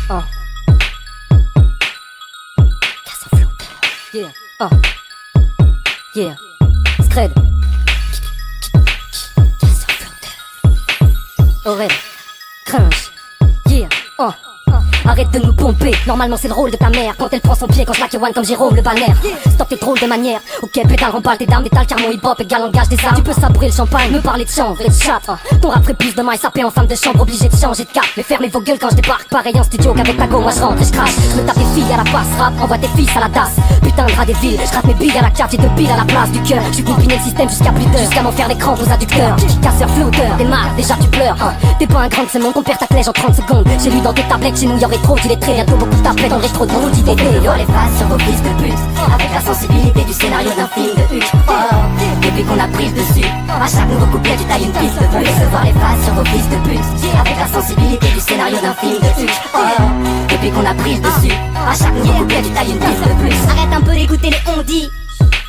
Yeah, yeah, Scred. Aurel, Cringe, yeah, Arrête de nous pomper, normalement c'est le rôle de ta mère quand elle prend son pied, quand je la one comme Jérôme le banner. Stop tes drôles de manière, ok pédale, remballe tes dames, détale car mon hip-hop égale langage des armes. Tu peux sabrer le champagne, me parler de chanvre et de chat. Ton rap plus de maille sapé en femme de chambre, obligé de changer de cap. Mais fermez vos gueules quand je débarque, pareil en studio qu'avec ta go, moi je rentre et je crache. Je me tape des filles à la passe rap, envoie tes fils à la tasse. Putain de rat des villes, je gratte mes billes à la cave, j'ai deux piles à la place du cœur. Je suis combiné le système jusqu'à plus d'heures, jusqu'à m'en faire des crampes aux adducteurs. Casseur, flotteur, démarre, déjà tu pleures. T'es pas un grand de ce monde, on perd ta clèche en 30 secondes. J'ai lu dans tes tablettes, chez nous y'aurait trop d'illettrés, bientôt beaucoup de tablettes en rétro de mon outil d'idée. Yo les faces sur vos fils de pute, avec la sensibilité du scénario d'un film de Huck. Depuis qu'on a pris le dessus, à chaque nouveau couplet tu tailles une piste de plus. Se voir les faces sur vos fils de pute, avec la sensibilité du scénario d'un film de Huck. Depuis qu'on a pris le dessus, à chaque nouveau couplet tu tailles une piste de plus. Arrête un peu d'écouter les on-dit.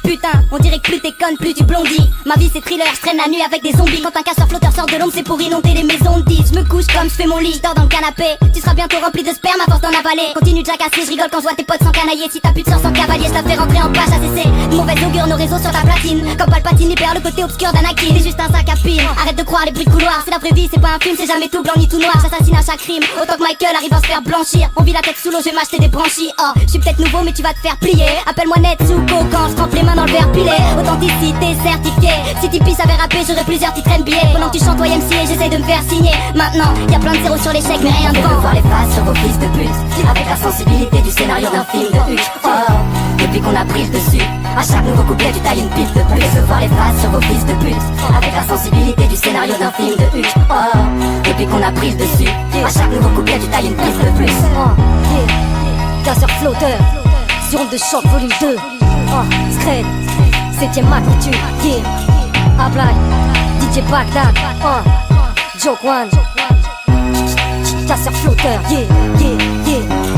Putain, on dirait que plus t'es conne, plus tu blondis. Ma vie c'est thriller, je traîne la nuit avec des zombies. Quand un casseur flotteur sort de l'ombre, c'est pour inonder les maisons de 10. Je me couche comme je fais mon lit, dors dans le canapé. Tu seras bientôt rempli de sperme à force d'en avaler. Continue de jacasser, je rigole quand je vois tes potes s'encanailler. Si t'as plus de sœur sans cavalier, je la fais rentrer en page ACC. Mauvaise augure, nos réseaux sur ta platine. Comme Palpatine, il perd le côté obscur d'Anakin. C'est juste un sac à pile, arrête de croire les bruits de couloir. C'est la vraie vie, c'est pas un film, c'est jamais tout blanc ni tout noir. J'assassine à chaque crime, autant que Michael arrive à se faire blanchir. On vit la tête sous l'eau, je vais m'acheter des branchies. Je suis peut-être nouveau mais tu vas te faire plier. Appelle-moi Netsuko quand je trempe les mains dans le verre pilé. Authenticité certifiée. Si Tipeee savait rapper, j'aurais plusieurs titres NBA. Pendant que tu chantes YMCA, j'essaie de me faire signer. Maintenant, y'a plein de zéros sur l'échec, mais rien de Je veux vent. voir les faces sur vos fils de pute, avec la sensibilité du scénario d'un film de Huck. Depuis qu'on a pris le dessus, à chaque nouveau couplet tu tailles une piste de plus. Je veux voir les faces sur vos fils de pute, avec la sensibilité du scénario d'un film de Huck. Depuis qu'on a pris le dessus, à chaque nouveau couplet tu tailles une piste de plus. Casseur flotteur, sur onde de choc volume 2. Scred, 7ème magnitude, yeah. Ablai, DJ Bagdad, Joke One. Casseur flotteur, yeah, yeah, yeah.